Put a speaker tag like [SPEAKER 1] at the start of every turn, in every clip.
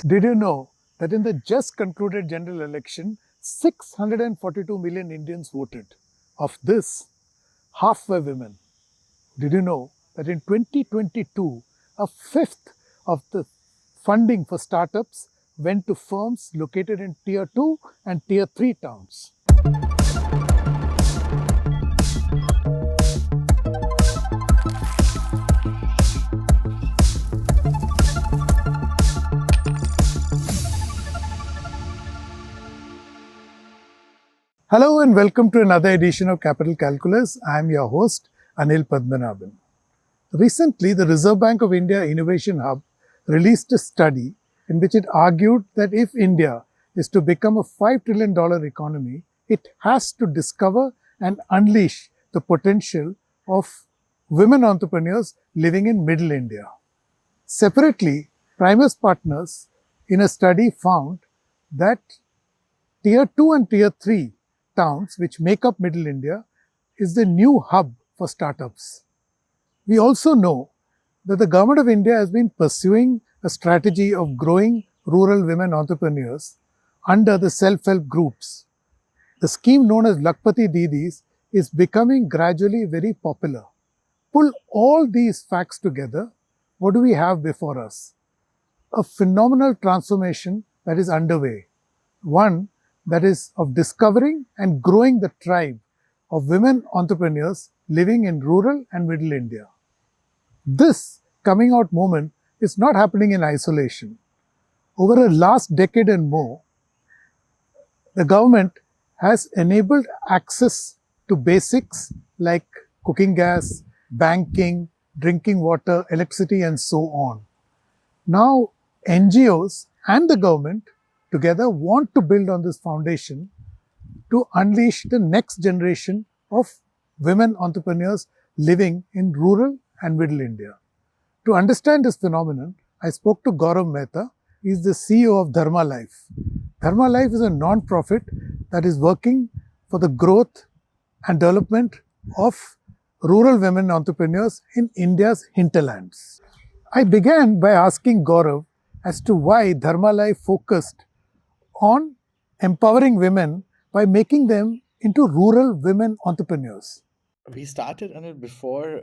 [SPEAKER 1] Did you know that in the just concluded general election, 642 million Indians voted? Of this, half were women. Did you know that in 2022, a fifth of the funding for startups went to firms located in Tier 2 and Tier 3 towns? Hello and welcome to another edition of Capital Calculus. I am your host, Anil Padmanabhan. Recently, the Reserve Bank of India Innovation Hub released a study in which it argued that if India is to become a $5 trillion economy, it has to discover and unleash the potential of women entrepreneurs living in Middle India. Separately, Primus Partners in a study found that Tier 2 and Tier 3 towns, which make up Middle India, is the new hub for startups. We also know that the Government of India has been pursuing a strategy of growing rural women entrepreneurs under the self-help groups. The scheme known as Lakpati Didis is becoming gradually very popular. Pull all these facts together, what do we have before us? A phenomenal transformation that is underway. One that is of discovering and growing the tribe of women entrepreneurs living in rural and middle India. This coming out moment is not happening in isolation. Over the last decade and more, the government has enabled access to basics like cooking gas, banking, drinking water, electricity, and so on. Now, NGOs and the government together want to build on this foundation to unleash the next generation of women entrepreneurs living in rural and middle India. To understand this phenomenon, I spoke to Gaurav Mehta. He is the CEO of Dharma Life. Dharma Life is a non-profit that is working for the growth and development of rural women entrepreneurs in India's hinterlands. I began by asking Gaurav as to why Dharma Life focused on empowering women by making them into rural women entrepreneurs.
[SPEAKER 2] We started on it before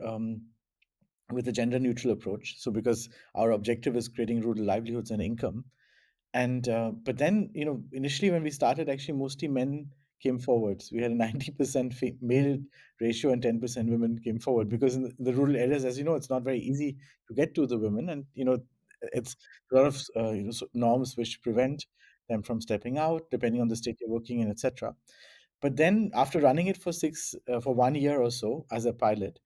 [SPEAKER 2] with a gender neutral approach. So because our objective is creating rural livelihoods and income, and but then initially when we started, actually mostly men came forward. So we had a 90% male ratio and 10% women came forward because in the rural areas, as you know, it's not very easy to get to the women, and it's a lot of norms which prevent them from stepping out, depending on the state you're working in, etc. But then after running it for 1 year or so as a pilot,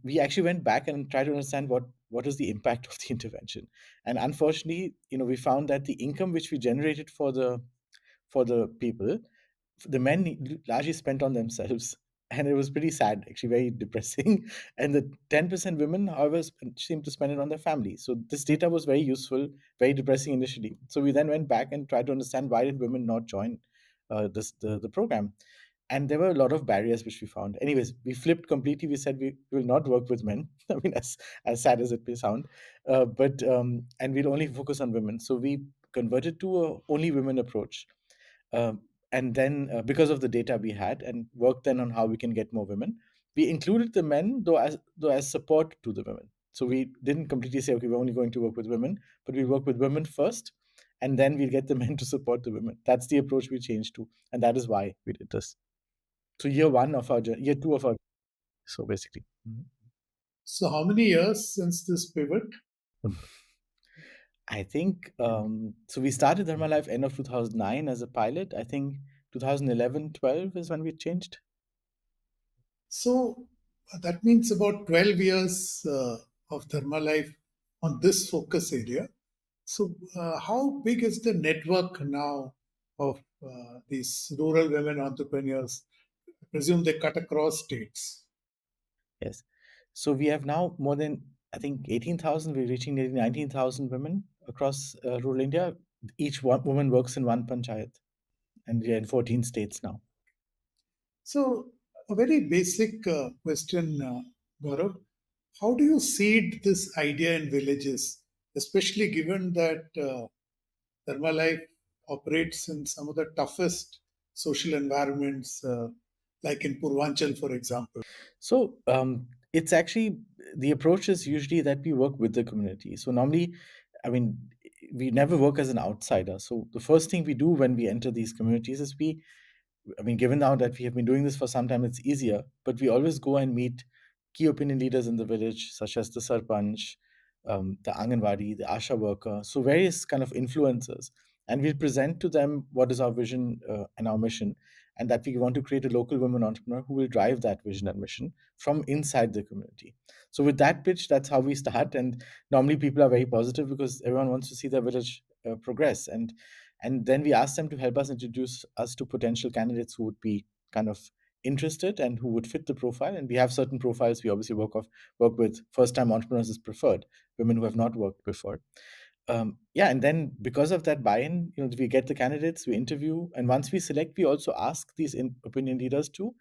[SPEAKER 2] we actually went back and tried to understand what is the impact of the intervention. And unfortunately, we found that the income which we generated for the people, the men largely spent on themselves. And it was pretty sad, actually very depressing. And the 10% women, however, seemed to spend it on their family. So this data was very useful, very depressing initially. So we then went back and tried to understand why did women not join the program. And there were a lot of barriers which we found. Anyways, we flipped completely. We said we will not work with men. I mean, as sad as it may sound, but and we'll only focus on women. So we converted to a only women approach, um, and then because of the data we had, and worked then on how we can get more women. We included the men though as support to the women. So we didn't completely say, okay, we're only going to work with women, but we work with women first, and then we'll get the men to support the women. That's the approach we changed to, and that is why we did this. So year two of our, so basically.
[SPEAKER 1] So, how many years since this pivot?
[SPEAKER 2] Mhm. I think so. We started Dharma Life end of 2009 as a pilot. I think 2011-12 is when we changed.
[SPEAKER 1] So, that means about 12 years of Dharma Life on this focus area. So, how big is the network now of these rural women entrepreneurs? I presume they cut across states.
[SPEAKER 2] Yes. So we have now more than, I think, 18,000. We're reaching nearly 19,000 women across rural India. Each one woman works in one panchayat, and we are in 14 states now.
[SPEAKER 1] So, a very basic question, Gaurav. How do you seed this idea in villages, especially given that Dharma Life operates in some of the toughest social environments, like in Purvanchal, for example.
[SPEAKER 2] So it's actually the approach is usually that we work with the community. So normally, I mean, we never work as an outsider. So the first thing we do when we enter these communities is I mean, given now that we have been doing this for some time, it's easier, but we always go and meet key opinion leaders in the village, such as the Sarpanch, the Anganwadi, the Asha worker, so various kind of influencers. And we'll present to them what is our vision and our mission, and that we want to create a local women entrepreneur who will drive that vision and mission from inside the community. So, with that pitch, that's how we start. And normally, people are very positive because everyone wants to see their village progress. And then we ask them to help us introduce us to potential candidates who would be kind of interested and who would fit the profile. And we have certain profiles we obviously work with. First time entrepreneurs is preferred, women who have not worked before. Yeah, and then because of that buy-in, we get the candidates, we interview, and once we select, we also ask these opinion leaders to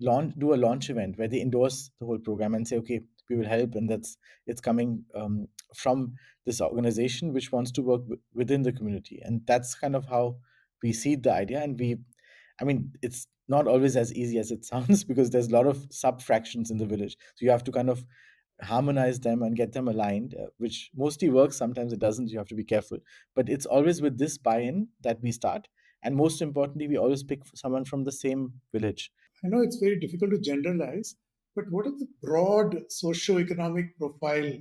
[SPEAKER 2] do a launch event where they endorse the whole program and say, okay, we will help, and it's coming from this organization which wants to work within the community, and that's kind of how we seed the idea. And I mean, it's not always as easy as it sounds because there's a lot of sub fractions in the village, so you have to kind of harmonize them and get them aligned, which mostly works. Sometimes it doesn't. You have to be careful. But it's always with this buy in that we start. And most importantly, we always pick someone from the same village.
[SPEAKER 1] I know it's very difficult to generalize, but what is the broad socio-economic profile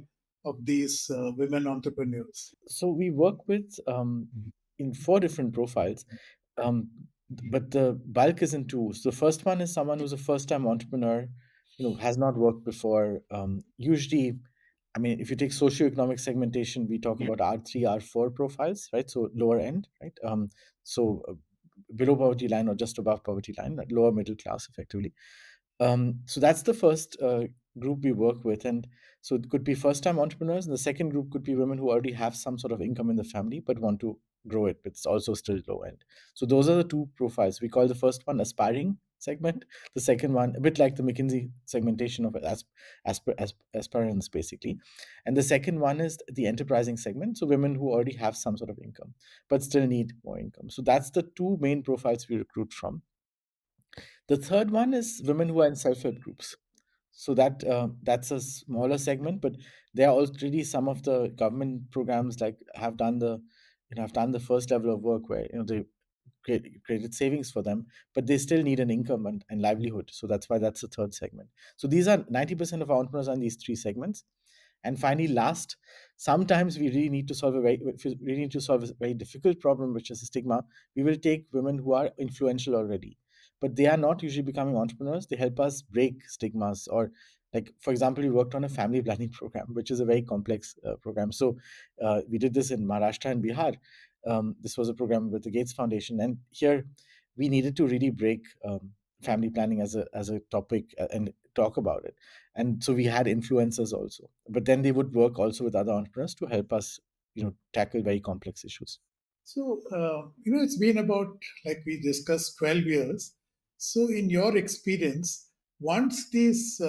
[SPEAKER 1] of these women entrepreneurs?
[SPEAKER 2] So we work with in four different profiles, um, but the bulk is in two. So the first one is someone who's a first-time entrepreneur, has not worked before. Usually, I mean, if you take socioeconomic segmentation, we talk about R3, R4 profiles, right? So lower end, right? So below poverty line or just above poverty line, lower middle class, effectively. So that's the first group we work with, and so it could be first-time entrepreneurs, and the second group could be women who already have some sort of income in the family but want to grow it, but it's also still low end. So those are the two profiles. We call the first one aspiring segment, the second one a bit like the McKinsey segmentation of aspirants, basically, and the second one is the enterprising segment. So women who already have some sort of income but still need more income. So that's the two main profiles we recruit from. The third one is women who are in self-help groups. So that's a smaller segment, but there are already some of the government programs like have done the first level of work where they created savings for them, but they still need an income and livelihood. So that's why that's the third segment. So these are 90% of our entrepreneurs are in these three segments. And finally, last, sometimes we really need to solve if we really need to solve a very difficult problem, which is a stigma. We will take women who are influential already, but they are not usually becoming entrepreneurs. They help us break stigmas, or like for example, we worked on a family planning program, which is a very complex program. So we did this in Maharashtra and Bihar. This was a program with the Gates Foundation, and here we needed to really break family planning as a topic and talk about it. And so we had influencers also, but then they would work also with other entrepreneurs to help us tackle very complex issues.
[SPEAKER 1] So, it's been about, like we discussed, 12 years. So, in your experience, once these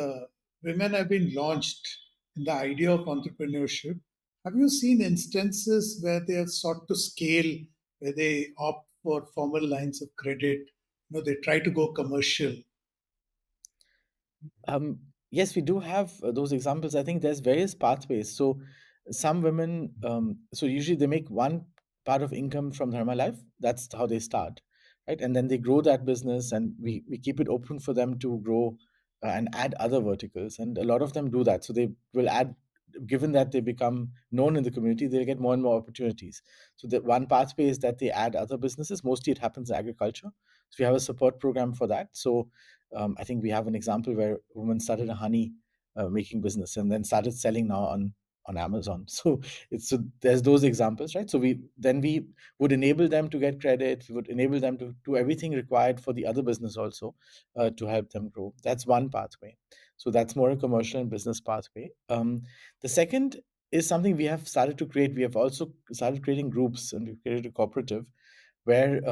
[SPEAKER 1] women have been launched in the idea of entrepreneurship, have you seen instances where they have sought to scale, where they opt for formal lines of credit? They try to go commercial.
[SPEAKER 2] Yes, we do have those examples. I think there's various pathways. So some women, so usually they make one part of income from Dharma Life. That's how they start, right? And then they grow that business, and we keep it open for them to grow and add other verticals. And a lot of them do that. So they will add, given that they become known in the community, they'll get more and more opportunities. So the one pathway is that they add other businesses. Mostly it happens in agriculture. So we have a support program for that. So I think we have an example where a woman started a honey making business and then started selling now on Amazon. So there's those examples, right? So we would enable them to get credit. We would enable them to do everything required for the other business also to help them grow. That's one pathway. So that's more a commercial and business pathway. The second is something we have started to create. We have also started creating groups, and we've created a cooperative where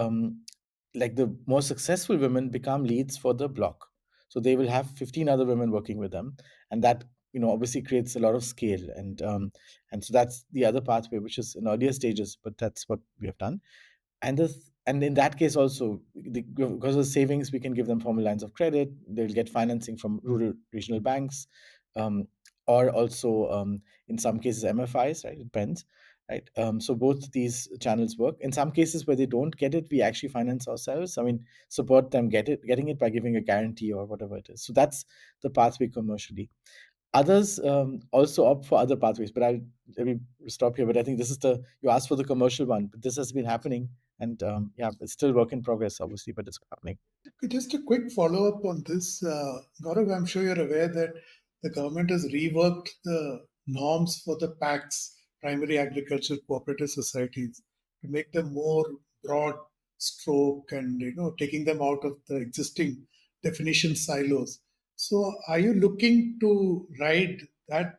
[SPEAKER 2] like the more successful women become leads for the block. So they will have 15 other women working with them, and that obviously creates a lot of scale, and so that's the other pathway, which is in earlier stages, but that's what we have done. And in that case also, because of savings, we can give them formal lines of credit. They'll get financing from rural regional banks, um, or also, in some cases, MFIs, right? It depends, right? So both these channels work. In some cases where they don't get it, we actually finance ourselves. I mean, support them getting it by giving a guarantee or whatever it is. So that's the pathway commercially. Others also opt for other pathways, but let me stop here. But I think this is the you asked for the commercial one, but this has been happening, and yeah, it's still work in progress, obviously, but it's happening.
[SPEAKER 1] Okay, just a quick follow-up on this. Gaurav, I'm sure you're aware that the government has reworked the norms for the PACs, primary agricultural cooperative societies, to make them more broad stroke and taking them out of the existing definition silos. So are you looking to ride that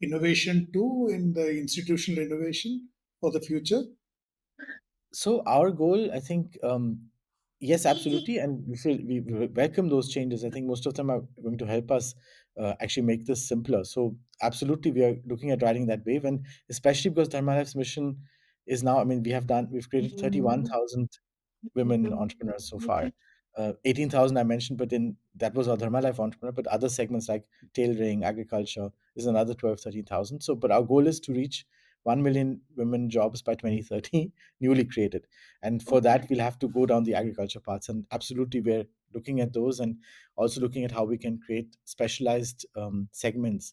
[SPEAKER 1] innovation too in the institutional innovation for the future?
[SPEAKER 2] So our goal, I think, yes, absolutely, and we welcome those changes. I think most of them are going to help us actually make this simpler. So absolutely, we are looking at riding that wave, and especially because Dharma Life's mission is now. I mean, we've created 31,000 women entrepreneurs so far. 18,000 I mentioned, but in that was our Dharma Life entrepreneur, but other segments like tailoring, agriculture is another 12, 13,000. So, but our goal is to reach 1 million women jobs by 2030, newly created. And for that, we'll have to go down the agriculture paths. And absolutely, we're looking at those and also looking at how we can create specialized segments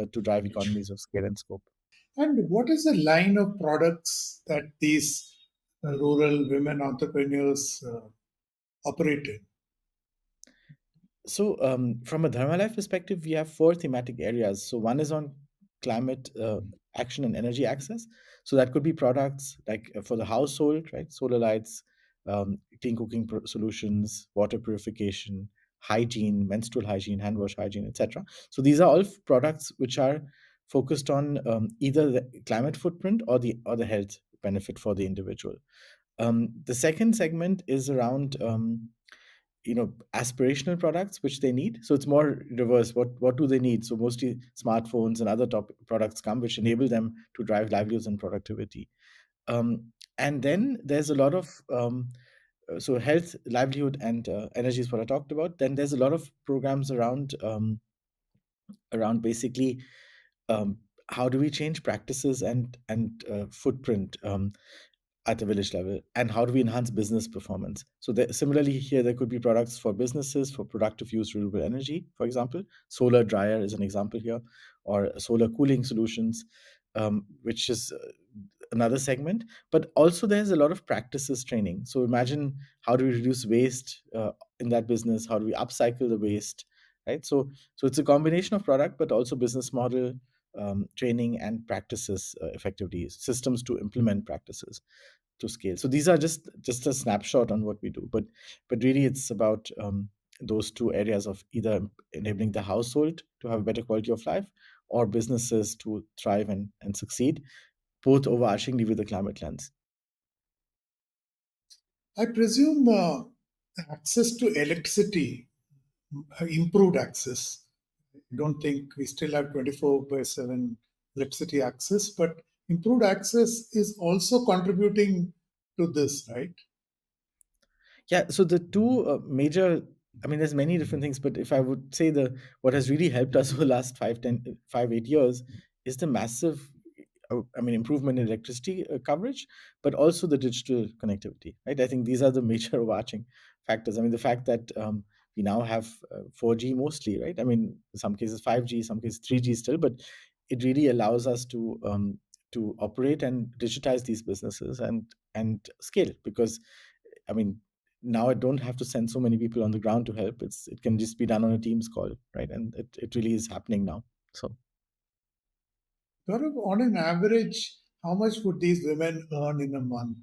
[SPEAKER 2] to drive economies of scale and scope.
[SPEAKER 1] And what is the line of products that these rural women entrepreneurs operate in?
[SPEAKER 2] So, from a Dharma Life perspective, we have four thematic areas. So, one is on climate action and energy access. So, that could be products like for the household, right? Solar lights, clean cooking solutions, water purification, hygiene, menstrual hygiene, hand wash hygiene, etc. So, these are all products which are focused on either the climate footprint or the health benefit for the individual. The second segment is around aspirational products which they need. So it's more reverse. What do they need? So mostly smartphones and other top products come which enable them to drive livelihoods and productivity. And then there's a lot of so health, livelihood, and energy is what I talked about. Then there's a lot of programs around basically um, how do we change practices and footprint at the village level, and how do we enhance business performance. So similarly here there could be products for businesses for productive use renewable energy, for example. Solar dryer is an example here, or solar cooling solutions, which is another segment. But also there's a lot of practices training. So imagine, how do we reduce waste in that business, how do we upcycle the waste, right? So it's a combination of product but also business model, training, and practices, effectively systems to implement practices to scale. So these are just a snapshot on what we do, but really it's about those two areas of either enabling the household to have a better quality of life or businesses to thrive and succeed, both overarchingly with the climate lens.
[SPEAKER 1] I presume access to electricity, improved access. I don't think we still have 24 by 7 electricity access, but improved access is also contributing to this, right?
[SPEAKER 2] Yeah, so the two major, I mean, there's many different things, but if I would say what has really helped us over the last 8 years is the massive, I mean, improvement in electricity coverage, but also the digital connectivity, right? I think these are the major overarching factors. I mean, the fact that we now have 4G mostly, right? I mean, in some cases 5G, some cases 3G still, but it really allows us to operate and digitize these businesses and scale, because I mean, now I don't have to send so many people on the ground to help. It can just be done on a Teams call, right? And it really is happening now. So
[SPEAKER 1] Gaurav, on an average, how much would these women earn in a month?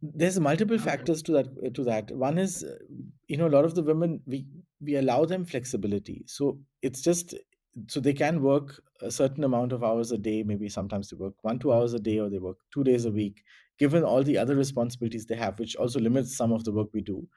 [SPEAKER 2] there's multiple factors to that. One is, a lot of the women, we allow them flexibility. So it's just so they can work a certain amount of hours a day. Maybe sometimes they work 1 2 hours a day, or they work 2 days a week, given all the other responsibilities they have, which also limits some of the work we do,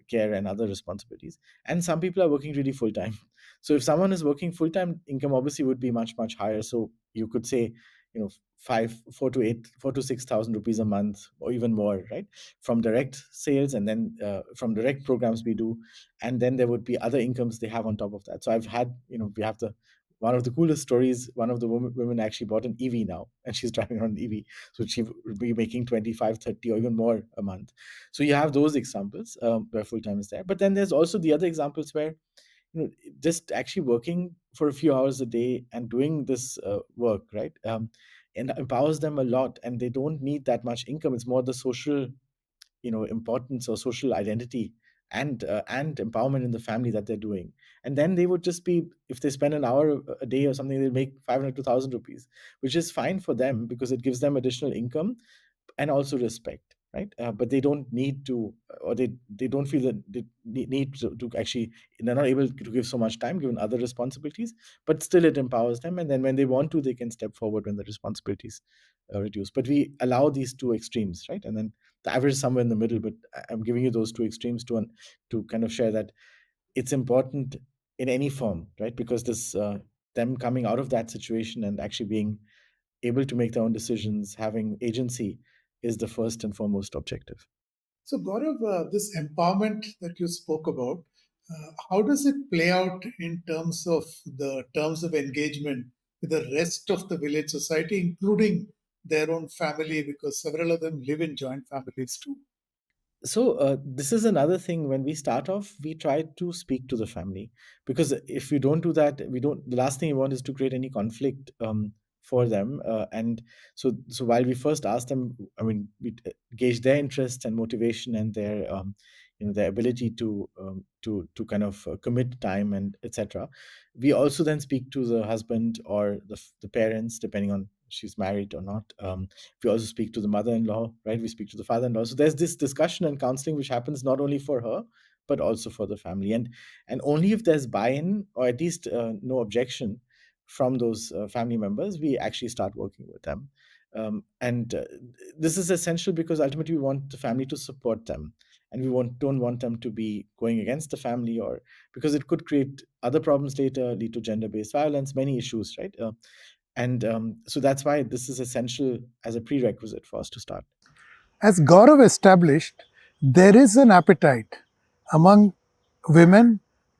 [SPEAKER 2] care and other responsibilities. And some people are working really full time. So if someone is working full time, income obviously would be much much higher. So you could say, you know, 4 to 6 thousand rupees a month, or even more, right, from direct sales, and then from direct programs we do, and then there would be other incomes they have on top of that. So I've had, we have the one of the coolest stories. One of the women actually bought an EV now, and she's driving around an EV. So she would be making 25, 30, or even more a month. So you have those examples, where full time is there. But then there's also the other examples where, just actually working for a few hours a day and doing this work, right, and empowers them a lot, and they don't need that much income. It's more the social, importance or social identity, and empowerment in the family that they're doing. And then they would just be, if they spend an hour a day or something, they'll make 500 to 1000 rupees, which is fine for them because it gives them additional income and also respect, right? But they don't need to, or they don't feel that they need to actually, they're not able to give so much time given other responsibilities, but still it empowers them, and then when they want to, they can step forward when the responsibilities reduce. But we allow these two extremes, right? And then the average is somewhere in the middle, but I'm giving you those two extremes to kind of share that it's important in any form, right? Because this them coming out of that situation and actually being able to make their own decisions, having agency, is the first and foremost objective.
[SPEAKER 1] So, Gaurav, this empowerment that you spoke about, how does it play out in terms of the terms of engagement with the rest of the village society, including their own family, because several of them live in joint families too?
[SPEAKER 2] So this is another thing. When we start off, we try to speak to the family, because if we don't do that, we don't, the last thing we want is to create any conflict for them. And so while we first ask them, I mean, we gauge their interests and motivation, and their their ability to kind of commit time and etc. We also then speak to the husband or the parents, depending on she's married or not. We also speak to the mother-in-law, right? We speak to the father-in-law. So there's this discussion and counseling which happens not only for her, but also for the family. And only if there's buy-in, or at least no objection from those family members, we actually start working with them. And this is essential because ultimately we want the family to support them, and don't want them to be going against the family, or because it could create other problems later, lead to gender-based violence, many issues, right? And so that's why this is essential as a prerequisite for us to start.
[SPEAKER 1] As Gaurav established, there is an appetite among women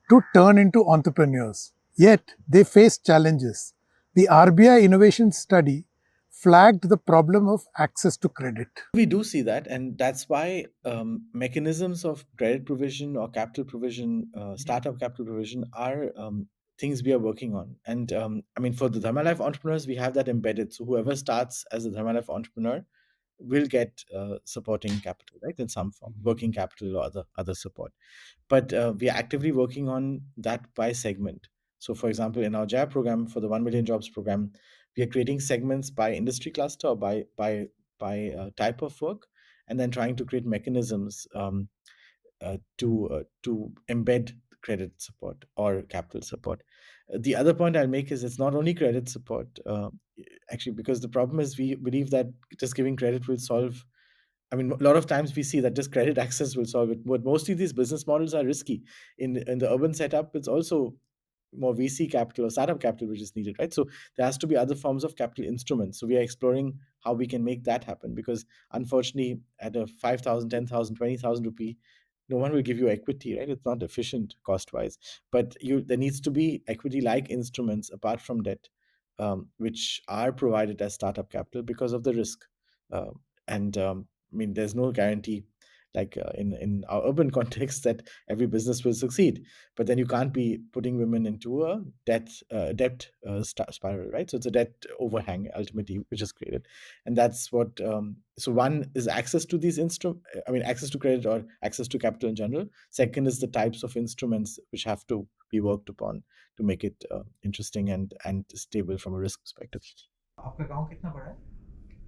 [SPEAKER 1] to turn into entrepreneurs. Yet they face challenges. The RBI innovation study flagged the problem of access to credit.
[SPEAKER 2] We do see that, and that's why mechanisms of credit provision or capital provision, startup capital provision, are things we are working on. And I mean, for the Dharma Life entrepreneurs, we have that embedded. So whoever starts as a Dharma Life entrepreneur will get supporting capital, right, in some form, working capital or other support. But we are actively working on that by segment. So, for example, in our JAB program, for the 1 million jobs program, we are creating segments by industry cluster, or by type of work, and then trying to create mechanisms to embed credit support or capital support. The other point I'll make is it's not only credit support, actually, because the problem is we believe that just giving credit will solve. I mean, a lot of times we see that just credit access will solve it, but mostly these business models are risky. In the urban setup, it's also more VC capital or startup capital which is needed, right? So there has to be other forms of capital instruments. So we are exploring how we can make that happen, because unfortunately, at a 5,000, 10,000, 20,000 rupee, no one will give you equity, right? It's not efficient cost wise. But there needs to be equity like instruments apart from debt, which are provided as startup capital because of the risk. And I mean, there's no guarantee, like in our urban context, that every business will succeed. But then you can't be putting women into a debt spiral, right? So it's a debt overhang ultimately, which is created, and that's what. So one is access to these instrument. I mean, access to credit or access to capital in general. Second is the types of instruments which have to be worked upon to make it interesting and stable from a risk perspective.
[SPEAKER 3] आपका गांव कितना बड़ा है?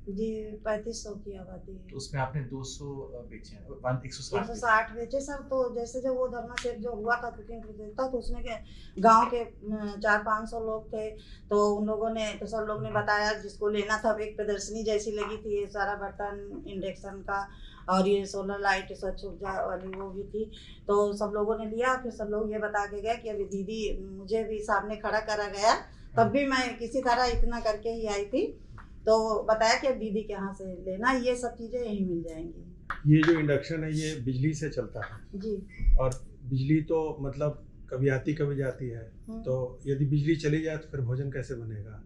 [SPEAKER 3] जी 3500 की आबादी है।
[SPEAKER 2] तो उसमें आपने 200 बेचे हैं, 160
[SPEAKER 3] 160 बेचे सर। तो जैसे जब वो धर्मा सेट जो हुआ था कुकिंग प्रतियोगिता, तो उसमें के गांव के 400-500 लोग थे। तो उन लोगों ने, तो सब लोग ने बताया जिसको लेना था। एक प्रदर्शनी जैसी लगी थी, ये सारा बर्तन इंडक्शन का और ये सोलर लाइट स्वच्छ ऊर्जा वाली वो भी थी। तो सब लोगों ने लिया। फिर सब लोग ये बता के गए कि अभी दीदी, मुझे भी सामने खड़ा करा गया, तब भी मैं किसी तरह इतना करके ही आई थी। तो बताया कि अब दीदी के यहाँ से लेना, ये सब चीज़ें यहीं मिल जाएंगी।
[SPEAKER 4] ये जो इंडक्शन है ये बिजली से चलता है
[SPEAKER 3] जी।
[SPEAKER 4] और बिजली तो मतलब कभी आती कभी जाती है, तो यदि बिजली चली जाए तो फिर भोजन कैसे बनेगा?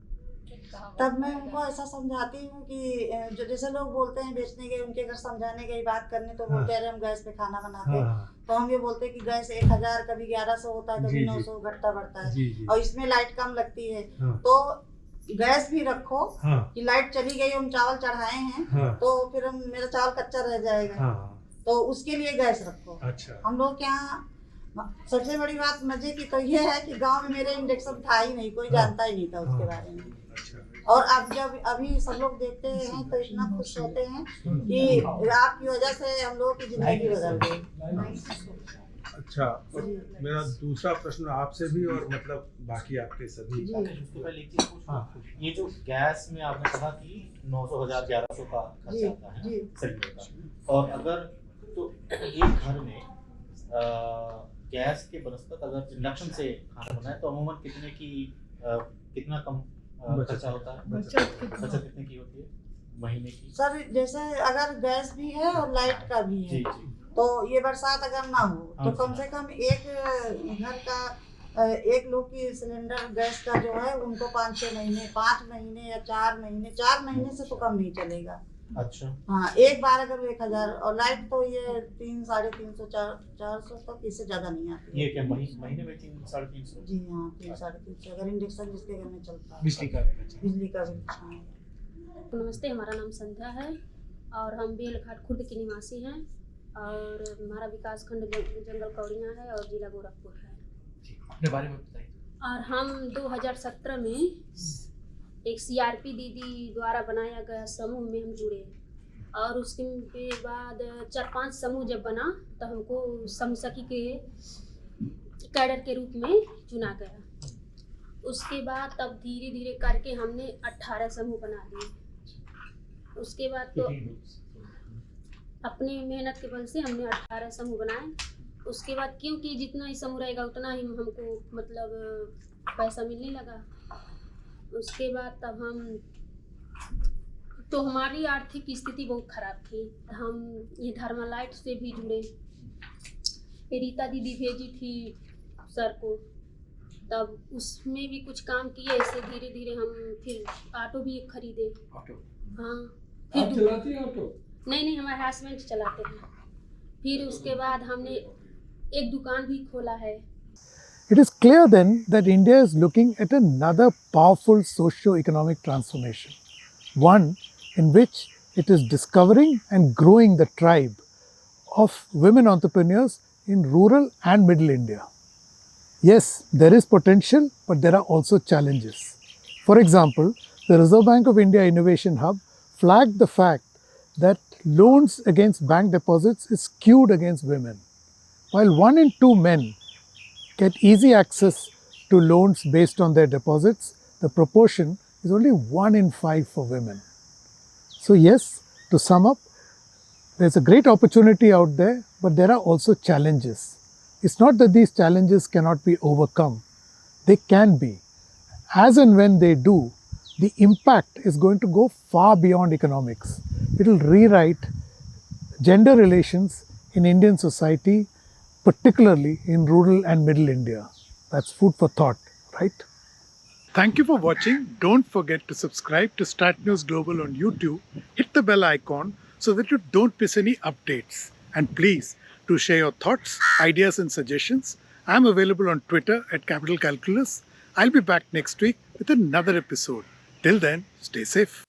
[SPEAKER 3] तब मैं उनको ऐसा समझाती हूँ कि जो जैसे लोग बोलते हैं बेचने गए, उनके घर समझाने गई बात करने, तो बोलते हैं अरे हम गैस पे खाना बनाते हैं। तो हम ये बोलते हैं कि गैस 1000 कभी 1100 होता है, कभी 900 घटता बढ़ता है, और इसमें लाइट कम लगती है। तो गैस भी रखो कि लाइट चली गई, हम चावल चढ़ाए हैं तो फिर हम मेरा चावल कच्चा रह जाएगा, तो उसके लिए गैस रखो।
[SPEAKER 4] अच्छा।
[SPEAKER 3] हम लोग क्या, सबसे बड़ी बात मजे की तो ये है कि गांव में मेरे इंडक्शन था ही नहीं, कोई जानता ही नहीं था उसके बारे में। और अब जब अभी सब लोग देखते हैं तो इतना खुश होते हैं कि आपकी वजह से हम लोगों की जिंदगी बदल गई।
[SPEAKER 4] अच्छा, मेरा दूसरा प्रश्न आपसे भी और मतलब बाकी आपके सभी।
[SPEAKER 5] ये जो गैस में आपने कहा कि 900, 1000, 1100 का खर्चा आता है सिलेंडर का, और अगर तो एक घर में गैस के बनस्पत अगर इंडक्शन से खाना बनाए तो अमूमन कितना कम खर्चा होता है? बचत कितने की होती है महीने की? सर जैसे अगर गैस भी है और लाइट का भी है, तो ये बरसात अगर ना हो तो कम से कम एक घर का एक लोग की सिलेंडर गैस का जो है उनको 5-6 महीने, 5 महीने या 4 महीने से तो कम नहीं चलेगा। अच्छा।
[SPEAKER 3] हाँ, एक बार अगर 1000, और लाइट तो ये 300-350, 400 तक, इससे ज्यादा नहीं आती।
[SPEAKER 5] ये क्या महीने में 300-350? जी
[SPEAKER 3] हाँ, 300-350 अगर इंडक्शन जिसके घर में चलता है।
[SPEAKER 2] बिजली का
[SPEAKER 3] बिल।
[SPEAKER 6] नमस्ते, हमारा नाम संध्या है और हम बेलघाट खुर्द के निवासी हैं और हमारा विकास खंड जंगल कौड़ियाँ है और जिला गोरखपुर है।
[SPEAKER 2] अपने बारे में बताइए।
[SPEAKER 6] और हम 2017 में एक CRP दीदी द्वारा बनाया गया समूह में हम जुड़े, और उसके बाद 4-5 समूह जब बना तो हमको समूह सखी के कैडर के रूप में चुना गया। उसके बाद तब धीरे धीरे करके हमने 18 समूह बना लिए। उसके बाद तो अपनी मेहनत के बल से हमने 18 समूह बनाए। उसके बाद क्योंकि जितना ही समूह रहेगा उतना ही हमको मतलब पैसा मिलने लगा। उसके बाद तब तो हमारी आर्थिक स्थिति बहुत ख़राब थी। हम ये धर्मा लाइट से भी जुड़े, रीता दीदी भेजी थी सर को, तब उसमें भी कुछ काम किए। ऐसे धीरे धीरे हम फिर ऑटो भी खरीदे।
[SPEAKER 2] ऑटो?
[SPEAKER 6] हाँ।
[SPEAKER 4] आप चलाती हैं ऑटो?
[SPEAKER 6] नहीं, हमारे हस्बैंड चलाते हैं। फिर उसके बाद हमने एक दुकान भी खोला है।
[SPEAKER 1] It is clear then that India is looking at another powerful socio-economic transformation, one in which it is discovering and growing the tribe of women entrepreneurs in rural and middle India. Yes, there is potential, but there are also challenges. For example, the Reserve Bank of India Innovation Hub flagged the fact that loans against bank deposits is skewed against women. While 1 in 2 men get easy access to loans based on their deposits, the proportion is only 1 in 5 for women. So yes, to sum up, there's a great opportunity out there, but there are also challenges. It's not that these challenges cannot be overcome. They can be. As and when they do, the impact is going to go far beyond economics. It will rewrite gender relations in Indian society, particularly in rural and middle India. That's food for thought, right? Thank you for watching. Don't forget to subscribe to Start News Global on YouTube. Hit the bell icon so that you don't miss any updates. And please do share your thoughts, ideas and suggestions. I'm available on Twitter at Capital Calculus. I'll be back next week with another episode. Till then, stay safe.